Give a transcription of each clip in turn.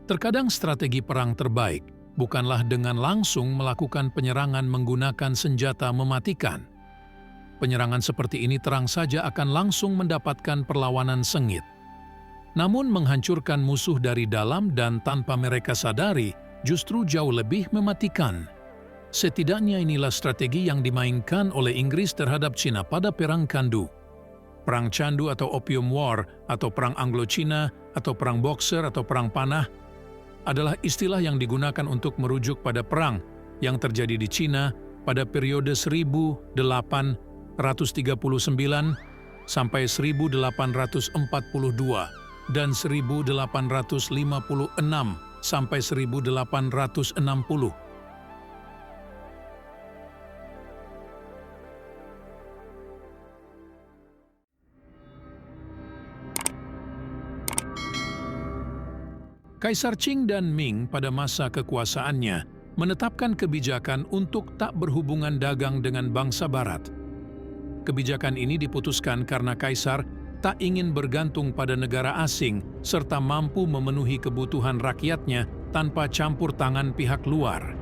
Terkadang strategi perang terbaik bukanlah dengan langsung melakukan penyerangan menggunakan senjata mematikan. Penyerangan seperti ini terang saja akan langsung mendapatkan perlawanan sengit. Namun menghancurkan musuh dari dalam dan tanpa mereka sadari justru jauh lebih mematikan. Setidaknya inilah strategi yang dimainkan oleh Inggris terhadap Cina pada Perang Kandu. Perang Candu atau Opium War atau Perang Anglo-Cina atau Perang Boxer atau Perang Panah adalah istilah yang digunakan untuk merujuk pada perang yang terjadi di Cina pada periode 1839 sampai 1842 dan 1856 sampai 1860. Kaisar Qing dan Ming pada masa kekuasaannya menetapkan kebijakan untuk tak berhubungan dagang dengan bangsa Barat. Kebijakan ini diputuskan karena Kaisar tak ingin bergantung pada negara asing serta mampu memenuhi kebutuhan rakyatnya tanpa campur tangan pihak luar.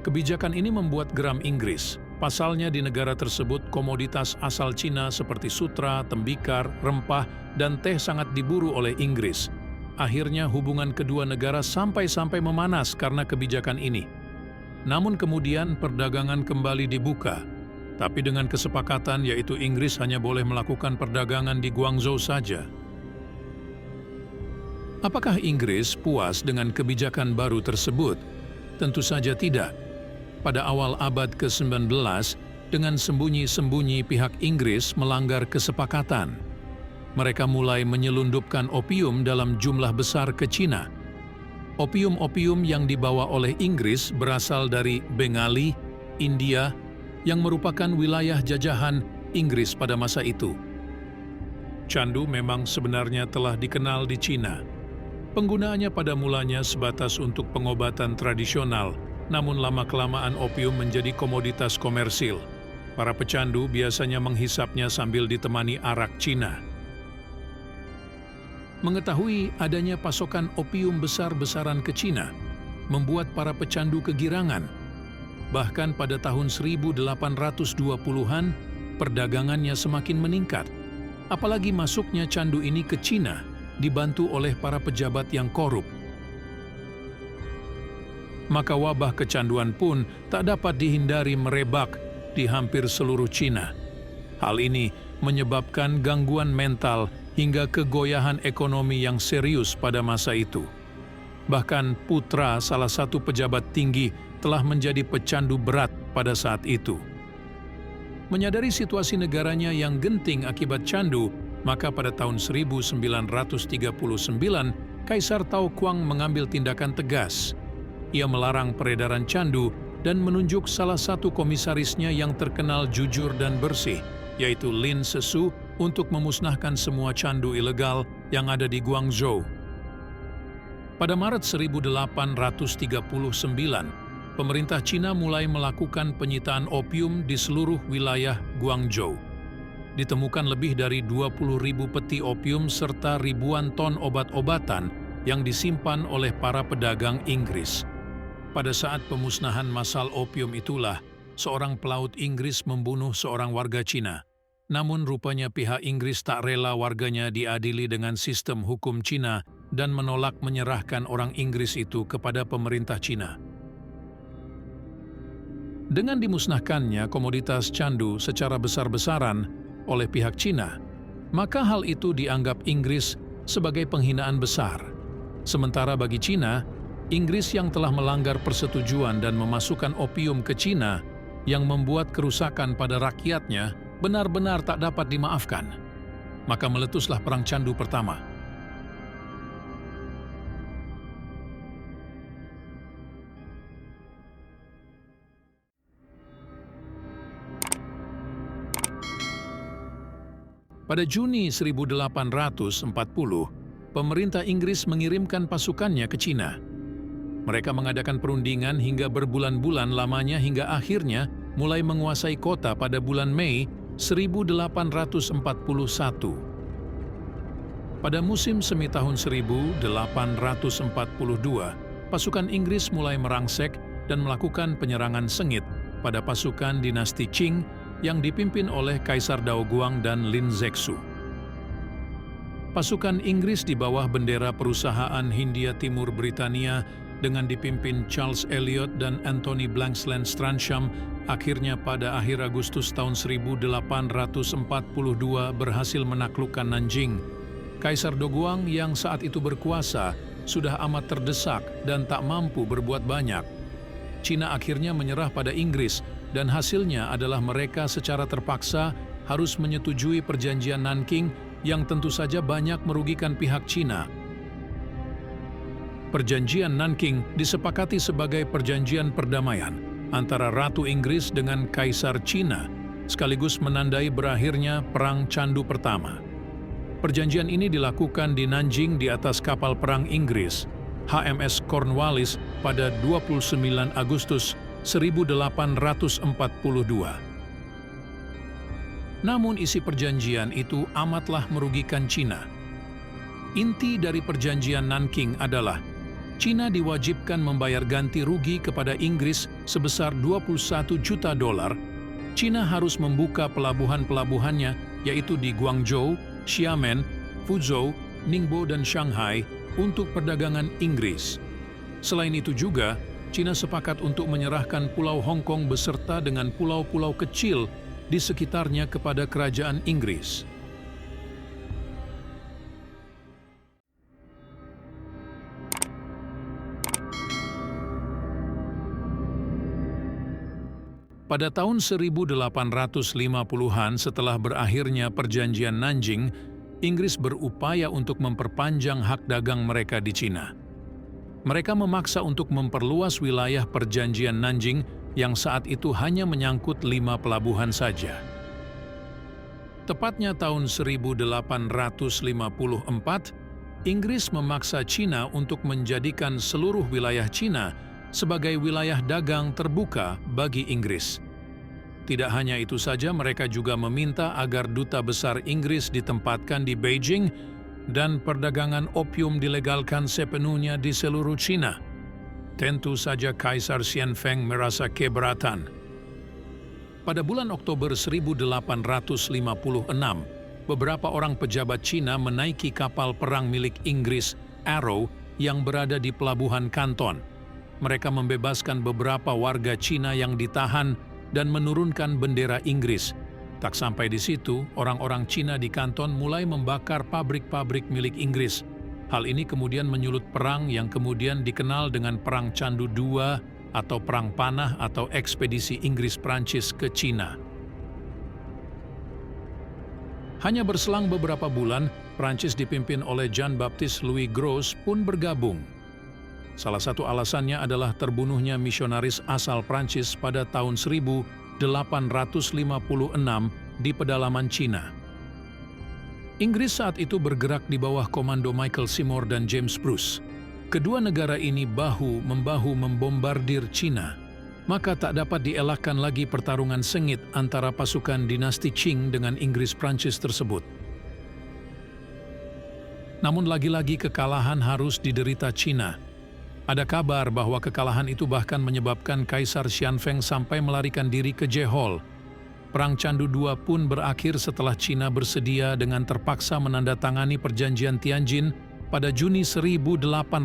Kebijakan ini membuat geram Inggris. Pasalnya di negara tersebut komoditas asal Cina seperti sutra, tembikar, rempah, dan teh sangat diburu oleh Inggris. Akhirnya hubungan kedua negara sampai-sampai memanas karena kebijakan ini. Namun kemudian perdagangan kembali dibuka. Tapi dengan kesepakatan yaitu Inggris hanya boleh melakukan perdagangan di Guangzhou saja. Apakah Inggris puas dengan kebijakan baru tersebut? Tentu saja tidak. Pada awal abad ke-19, dengan sembunyi-sembunyi pihak Inggris melanggar kesepakatan. Mereka mulai menyelundupkan opium dalam jumlah besar ke Cina. Opium-opium yang dibawa oleh Inggris berasal dari Bengali, India, yang merupakan wilayah jajahan Inggris pada masa itu. Candu memang sebenarnya telah dikenal di Cina. Penggunaannya pada mulanya sebatas untuk pengobatan tradisional, namun lama-kelamaan opium menjadi komoditas komersil. Para pecandu biasanya menghisapnya sambil ditemani arak Cina. Mengetahui adanya pasokan opium besar-besaran ke Cina membuat para pecandu kegirangan. Bahkan pada tahun 1820-an, perdagangannya semakin meningkat. Apalagi masuknya candu ini ke Cina dibantu oleh para pejabat yang korup. Maka wabah kecanduan pun tak dapat dihindari merebak di hampir seluruh Cina. Hal ini menyebabkan gangguan mental hingga kegoyahan ekonomi yang serius pada masa itu. Bahkan putra salah satu pejabat tinggi telah menjadi pecandu berat pada saat itu. Menyadari situasi negaranya yang genting akibat candu, maka pada tahun 1939, Kaisar Tao Kuang mengambil tindakan tegas. Ia melarang peredaran candu dan menunjuk salah satu komisarisnya yang terkenal jujur dan bersih, yaitu Lin Sesu, untuk memusnahkan semua candu ilegal yang ada di Guangzhou. Pada Maret 1839, pemerintah Cina mulai melakukan penyitaan opium di seluruh wilayah Guangzhou. Ditemukan lebih dari 20.000 peti opium serta ribuan ton obat-obatan yang disimpan oleh para pedagang Inggris. Pada saat pemusnahan massal opium itulah, seorang pelaut Inggris membunuh seorang warga Cina. Namun rupanya pihak Inggris tak rela warganya diadili dengan sistem hukum Cina dan menolak menyerahkan orang Inggris itu kepada pemerintah Cina. Dengan dimusnahkannya komoditas candu secara besar-besaran oleh pihak Cina, maka hal itu dianggap Inggris sebagai penghinaan besar. Sementara bagi Cina, Inggris yang telah melanggar persetujuan dan memasukkan opium ke Cina yang membuat kerusakan pada rakyatnya benar-benar tak dapat dimaafkan. Maka meletuslah Perang Candu pertama. Pada Juni 1840, pemerintah Inggris mengirimkan pasukannya ke Cina. Mereka mengadakan perundingan hingga berbulan-bulan lamanya hingga akhirnya mulai menguasai kota pada bulan Mei 1841. Pada musim semi tahun 1842, pasukan Inggris mulai merangsek dan melakukan penyerangan sengit pada pasukan dinasti Qing yang dipimpin oleh Kaisar Daoguang dan Lin Zexu. Pasukan Inggris di bawah bendera perusahaan Hindia Timur Britania dengan dipimpin Charles Elliot dan Anthony Blanksland Stransham akhirnya pada akhir Agustus tahun 1842 berhasil menaklukkan Nanjing. Kaisar Doguang yang saat itu berkuasa sudah amat terdesak dan tak mampu berbuat banyak. Cina akhirnya menyerah pada Inggris dan hasilnya adalah mereka secara terpaksa harus menyetujui perjanjian Nanking yang tentu saja banyak merugikan pihak Cina. Perjanjian Nanking disepakati sebagai perjanjian perdamaian antara Ratu Inggris dengan Kaisar Cina, sekaligus menandai berakhirnya Perang Candu Pertama. Perjanjian ini dilakukan di Nanjing di atas kapal perang Inggris, HMS Cornwallis pada 29 Agustus 1842. Namun isi perjanjian itu amatlah merugikan Cina. Inti dari perjanjian Nanking adalah Cina diwajibkan membayar ganti rugi kepada Inggris sebesar 21 juta dolar. Cina harus membuka pelabuhan-pelabuhannya yaitu di Guangzhou, Xiamen, Fuzhou, Ningbo, dan Shanghai untuk perdagangan Inggris. Selain itu juga, Cina sepakat untuk menyerahkan Pulau Hong Kong beserta dengan pulau-pulau kecil di sekitarnya kepada kerajaan Inggris. Pada tahun 1850-an setelah berakhirnya perjanjian Nanjing, Inggris berupaya untuk memperpanjang hak dagang mereka di Cina. Mereka memaksa untuk memperluas wilayah perjanjian Nanjing yang saat itu hanya menyangkut 5 pelabuhan saja. Tepatnya tahun 1854, Inggris memaksa Cina untuk menjadikan seluruh wilayah Cina sebagai wilayah dagang terbuka bagi Inggris. Tidak hanya itu saja, mereka juga meminta agar duta besar Inggris ditempatkan di Beijing dan perdagangan opium dilegalkan sepenuhnya di seluruh Cina. Tentu saja Kaisar Xianfeng merasa keberatan. Pada bulan Oktober 1856, beberapa orang pejabat Cina menaiki kapal perang milik Inggris, Arrow, yang berada di pelabuhan Canton. Mereka membebaskan beberapa warga Cina yang ditahan dan menurunkan bendera Inggris. Tak sampai di situ, orang-orang Cina di Canton mulai membakar pabrik-pabrik milik Inggris. Hal ini kemudian menyulut perang yang kemudian dikenal dengan Perang Candu II atau Perang Panah atau ekspedisi Inggris-Prancis ke Cina. Hanya berselang beberapa bulan, Prancis dipimpin oleh Jean-Baptiste Louis Gros pun bergabung. Salah satu alasannya adalah terbunuhnya misionaris asal Prancis pada tahun 1856 di pedalaman Cina. Inggris saat itu bergerak di bawah komando Michael Seymour dan James Bruce. Kedua negara ini bahu-membahu membombardir Cina, maka tak dapat dielakkan lagi pertarungan sengit antara pasukan dinasti Qing dengan Inggris-Prancis tersebut. Namun lagi-lagi kekalahan harus diderita Cina. Ada kabar bahwa kekalahan itu bahkan menyebabkan Kaisar Xianfeng sampai melarikan diri ke Jehol. Perang Candu II pun berakhir setelah Cina bersedia dengan terpaksa menandatangani perjanjian Tianjin pada Juni 1858.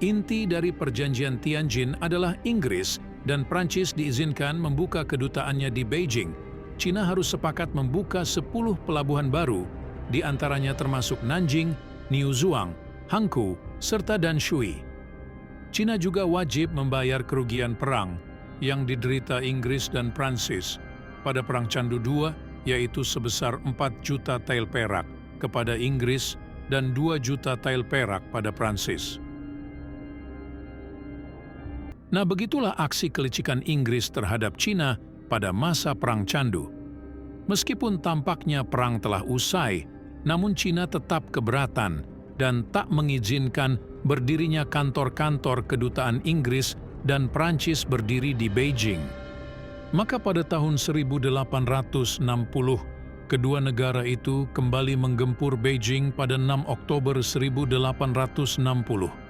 Inti dari perjanjian Tianjin adalah Inggris dan Prancis diizinkan membuka kedutaannya di Beijing. Cina harus sepakat membuka 10 pelabuhan baru, di antaranya termasuk Nanjing, Niuzhuang, Hankou, serta Danshui. Cina juga wajib membayar kerugian perang yang diderita Inggris dan Prancis pada Perang Candu II, yaitu sebesar 4 juta tael perak kepada Inggris dan 2 juta tael perak pada Prancis. Nah, begitulah aksi kelicikan Inggris terhadap Cina pada masa Perang Candu. Meskipun tampaknya perang telah usai, namun Cina tetap keberatan dan tak mengizinkan berdirinya kantor-kantor kedutaan Inggris dan Prancis berdiri di Beijing. Maka pada tahun 1860, kedua negara itu kembali menggempur Beijing pada 6 Oktober 1860.